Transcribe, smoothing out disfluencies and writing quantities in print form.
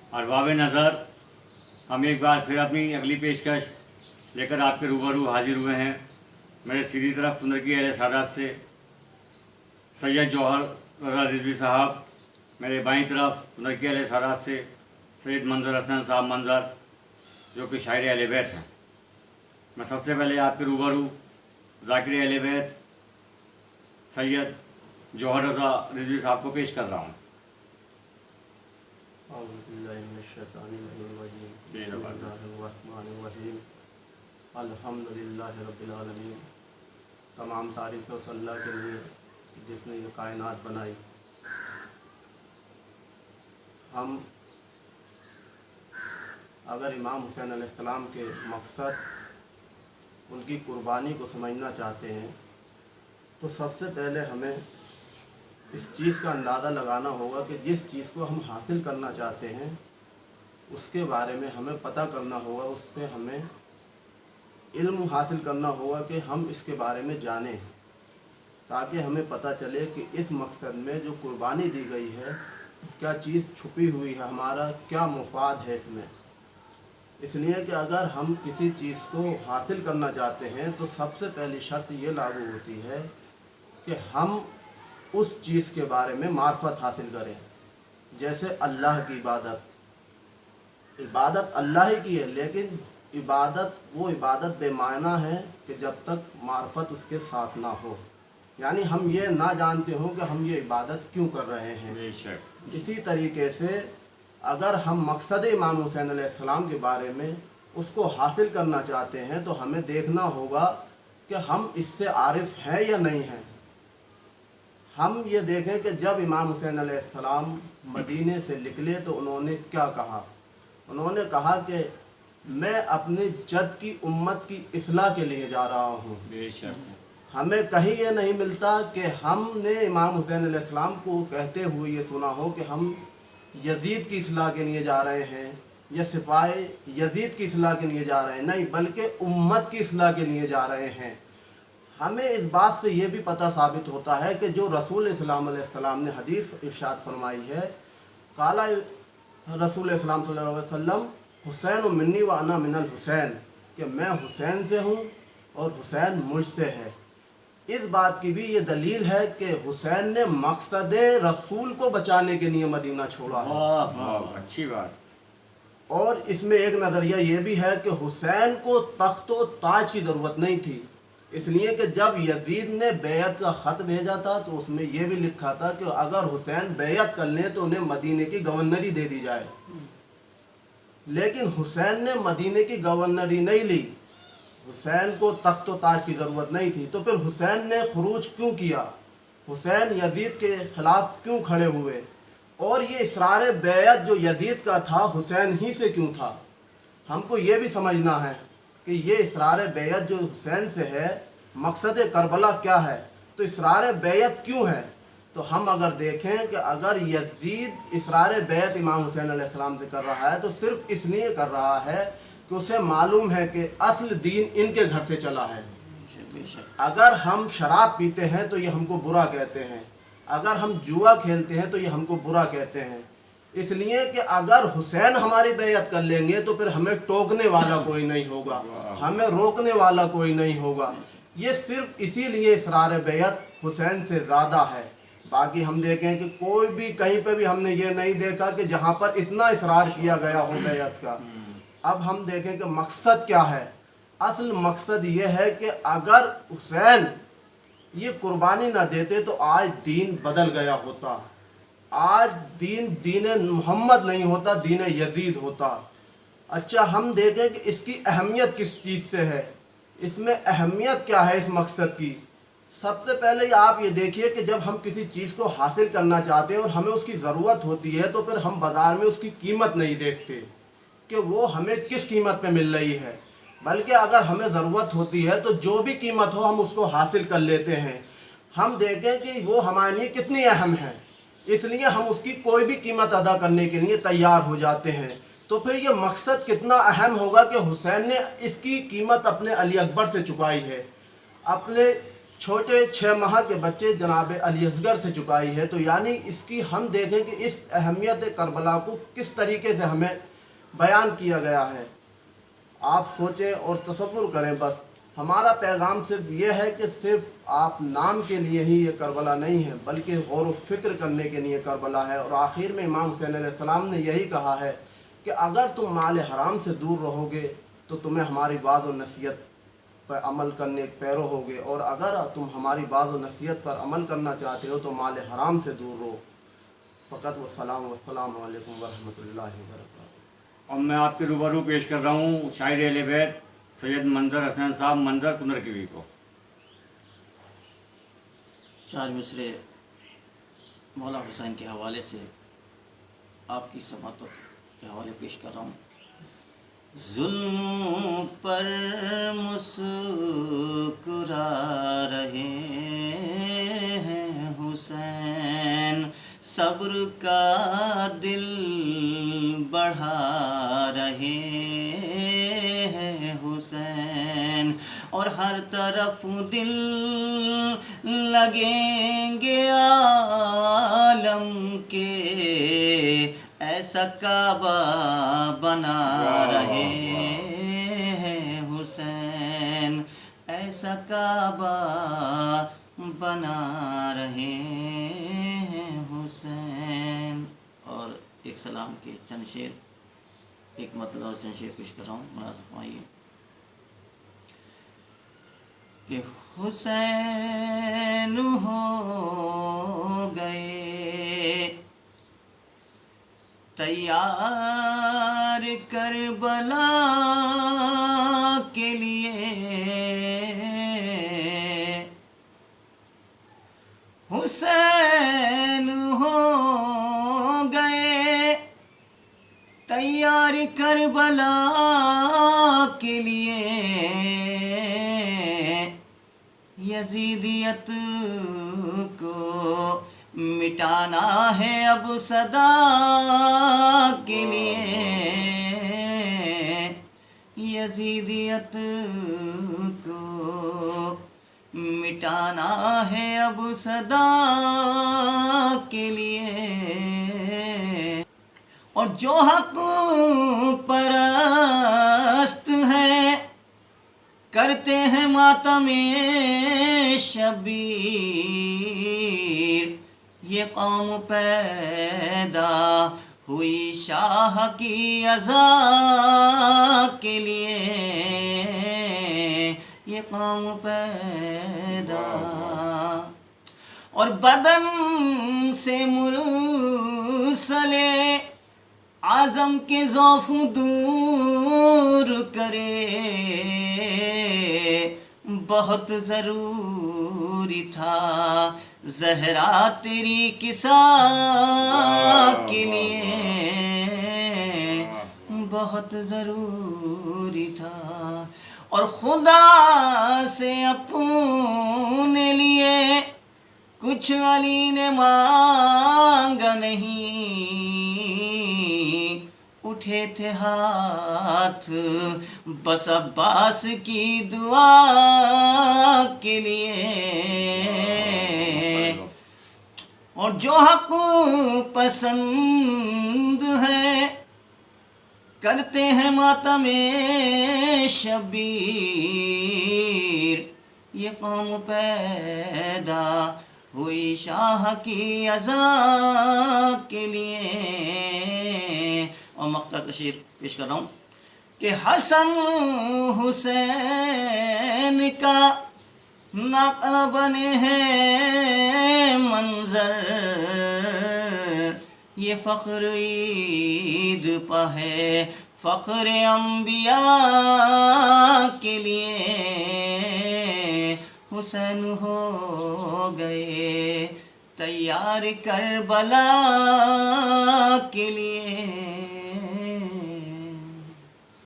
अरबाब नज़र, हम एक बार फिर अपनी अगली पेशकश लेकर आपके रूबरू हाजिर हुए हैं। मेरे सीधी तरफ तुंदर की अहले सादात से सैयद जौहर रज़ा रिजवी साहब, मेरे बाईं तरफ तुंदर की अहले सादात से सैयद मंजर हसन साहब मंजर, जो कि शायर अहले बैत हैं। मैं सबसे पहले आपके रूबरू ज़ाकिर अहले बैत सैयद जौहर रज़ा रिजवी साहब को पेश कर रहा हूँ। अल्हम्दुलिल्लाहि रब्बिल आलमीन। तमाम तारीफ़ उस अल्लाह के लिए जिसने ये कायनात बनाई। हम अगर इमाम हुसैन अलैहिस्सलाम के मकसद, उनकी कुर्बानी को समझना चाहते हैं तो सबसे पहले हमें इस चीज़ का अंदाज़ा लगाना होगा कि जिस चीज़ को हम हासिल करना चाहते हैं उसके बारे में हमें पता करना होगा, उससे हमें इल्म हासिल करना होगा कि हम इसके बारे में जानें, ताकि हमें पता चले कि इस मकसद में जो कुर्बानी दी गई है क्या चीज़ छुपी हुई है, हमारा क्या मुफाद है इसमें। इसलिए कि अगर हम किसी चीज़ को हासिल करना चाहते हैं तो सबसे पहली शर्त ये लागू होती है कि हम उस चीज़ के बारे में मार्फत हासिल करें। जैसे अल्लाह की इबादत अल्लाह ही की है, लेकिन वो इबादत बेमाना है कि जब तक मार्फत उसके साथ ना हो, यानी हम ये ना जानते हो कि हम ये इबादत क्यों कर रहे हैं। इसी तरीके से अगर हम मकसद इमाम हुसैन अलैहिस्सलाम के बारे में उसको हासिल करना चाहते हैं तो हमें देखना होगा कि हम इससे आरिफ हैं या नहीं हैं। हम ये देखें कि जब इमाम हुसैन अलैहिस्सलाम मदीने से निकले तो उन्होंने क्या कहा। उन्होंने कहा कि मैं अपने जद की उम्मत की इस्लाह के लिए जा रहा हूँ। हमें कहीं ये नहीं मिलता कि हमने इमाम हुसैन अलैहिस्सलाम को कहते हुए ये सुना हो कि हम यजीद की इस्लाह के लिए जा रहे हैं या सिपाही यजीद की इस्लाह के लिए जा रहे हैं, नहीं, बल्कि उम्मत की इस्लाह के लिए जा रहे हैं। हमें इस बात से ये भी पता साबित होता है कि जो रसूल इस्लाम अलैहिस्सलाम ने हदीस इरशाद फरमाई है, काला रसूल इस्लाम सल्लल्लाहु अलैहि वसल्लम हुसैन मिन्नी व अना मिनल हुसैन, कि मैं हुसैन से हूँ और हुसैन मुझसे है। इस बात की भी ये दलील है कि हुसैन ने मकसद रसूल को बचाने के लिए मदीना छोड़ा है। अच्छी बात। और इसमें एक नज़रिया ये भी है कि हुसैन को तख्त व ताज की ज़रूरत नहीं थी, इसलिए कि जब यजीद ने बैत का ख़त भेजा था तो उसमें यह भी लिखा था कि अगर हुसैन बैत कर लें तो उन्हें मदीने की गवर्नरी दे दी जाए। लेकिन हुसैन ने मदीने की गवर्नरी नहीं ली, हुसैन को तख्त व ताज की ज़रूरत नहीं थी। तो फिर हुसैन ने खुरूज क्यों किया, हुसैन यजीद के ख़िलाफ़ क्यों खड़े हुए, और ये इसरार बैत जो यजीद का था हुसैन ही से क्यों था। हमको ये भी समझना है कि ये इसरार बैत जो हुसैन से है, मकसद करबला क्या है, तो इसरार बैत क्यों है। तो हम अगर देखें कि अगर यजीद इसरार बैत इमाम हुसैन अलैहिस्सलाम से कर रहा है तो सिर्फ इसलिए कर रहा है कि उसे मालूम है कि असल दीन इनके घर से चला है। अगर हम शराब पीते हैं तो ये हमको बुरा कहते हैं, अगर हम जुआ खेलते हैं तो ये हमको बुरा कहते हैं। इसलिए कि अगर हुसैन हमारी बैत कर लेंगे तो फिर हमें टोकने वाला कोई नहीं होगा, हमें रोकने वाला कोई नहीं होगा। ये सिर्फ इसीलिए इसरार बैत हुसैन से ज़्यादा है। बाकी हम देखें कि कोई भी कहीं पे भी हमने ये नहीं देखा कि जहाँ पर इतना इसरार किया गया हो बैत का। अब हम देखें कि मकसद क्या है। असल मकसद ये है कि अगर हुसैन ये कुर्बानी ना देते तो आज दीन बदल गया होता, आज दीन मोहम्मद नहीं होता, दीन यजीद होता। अच्छा, हम देखें कि इसकी अहमियत किस चीज़ से है, इसमें अहमियत क्या है इस मकसद की। सबसे पहले आप ये देखिए कि जब हम किसी चीज़ को हासिल करना चाहते हैं और हमें उसकी ज़रूरत होती है तो फिर हम बाज़ार में उसकी कीमत नहीं देखते कि वो हमें किस कीमत पे मिल रही है, बल्कि अगर हमें ज़रूरत होती है तो जो भी कीमत हो हम उसको हासिल कर लेते हैं। हम देखें कि वो हमारे लिए कितनी अहम है, इसलिए हम उसकी कोई भी कीमत अदा करने के लिए तैयार हो जाते हैं। तो फिर ये मकसद कितना अहम होगा कि हुसैन ने इसकी कीमत अपने अली अकबर से चुकाई है, अपने چھوٹے 6 ماہ کے بچے جناب علی اصغر سے چکائی ہے، تو یعنی اس کی ہم دیکھیں کہ اس اہمیت کربلا کو کس طریقے سے ہمیں بیان کیا گیا ہے۔ آپ سوچیں اور تصور کریں، بس ہمارا پیغام صرف یہ ہے کہ صرف آپ نام کے لیے ہی یہ کربلا نہیں ہے، بلکہ غور و فکر کرنے کے لیے کربلا ہے۔ اور آخر میں امام حسین علیہ السلام نے یہی کہا ہے کہ اگر تم مال حرام سے دور رہو گے تو تمہیں ہماری وعظ و نصیحت پر عمل کرنے پیرو ہوگے، اور اگر تم ہماری وعظ و نصیحت پر عمل کرنا چاہتے ہو تو مال حرام سے دور رہو۔ فقط والسلام علیکم ورحمۃ اللہ وبرکاتہ۔ اور میں آپ کے روبرو پیش کر رہا ہوں شاعر اہل بیت سید منظر حسنین صاحب منظر کنرکوی کو۔ 4 مصرے مولا حسین کے حوالے سے آپ کی سماعتوں کے حوالے پیش کر رہا ہوں۔ ظلم پر مسکرا رہے ہیں حسین، صبر کا دل بڑھا رہے ہیں حسین، اور ہر طرف دل لگیں گے عالم کے، ایسا کعبہ بنا رہے ہیں حسین، ایسا کعبہ بنا رہے ہیں حسین۔ اور ایک سلام کے چند شعر، ایک مطلب اور چند شعر پیش کر رہا ہوں، ملازم فرمائیے کہ حسین ہو گئے تیار کربلا کے لیے، حسین ہو گئے تیار کربلا کے لیے، یزیدیت کو مٹانا ہے اب صدا کے لیے، یزیدیت کو مٹانا ہے اب صدا کے لیے، اور جو حق پرست ہیں کرتے ہیں ماتم شبیر، یہ قوم پیدا ہوئی شاہ کی عزا کے لیے، یہ قوم پیدا، اور بدن سے مرسل اعظم کے ضعف دور کرے، بہت ضروری تھا زہرا تیری کسا کے لیے، بہت ضروری تھا، اور خدا سے اپنے لیے کچھ علی نے مانگا نہیں، اٹھے تھے ہاتھ بس عباس کی دعا کے لیے، اور جو حق پسند ہے کرتے ہیں ماتم شبیر، یہ قوم پیدا ہوئی شاہ کی عزا کے لیے۔ اور مقطع کا شعر پیش کر رہا ہوں کہ حسن حسین کا ناقہ بنے ہیں منظر، یہ فخر عید پہ ہے فخر انبیاء کے لیے، حسین ہو گئے تیار کربلا کے لیے۔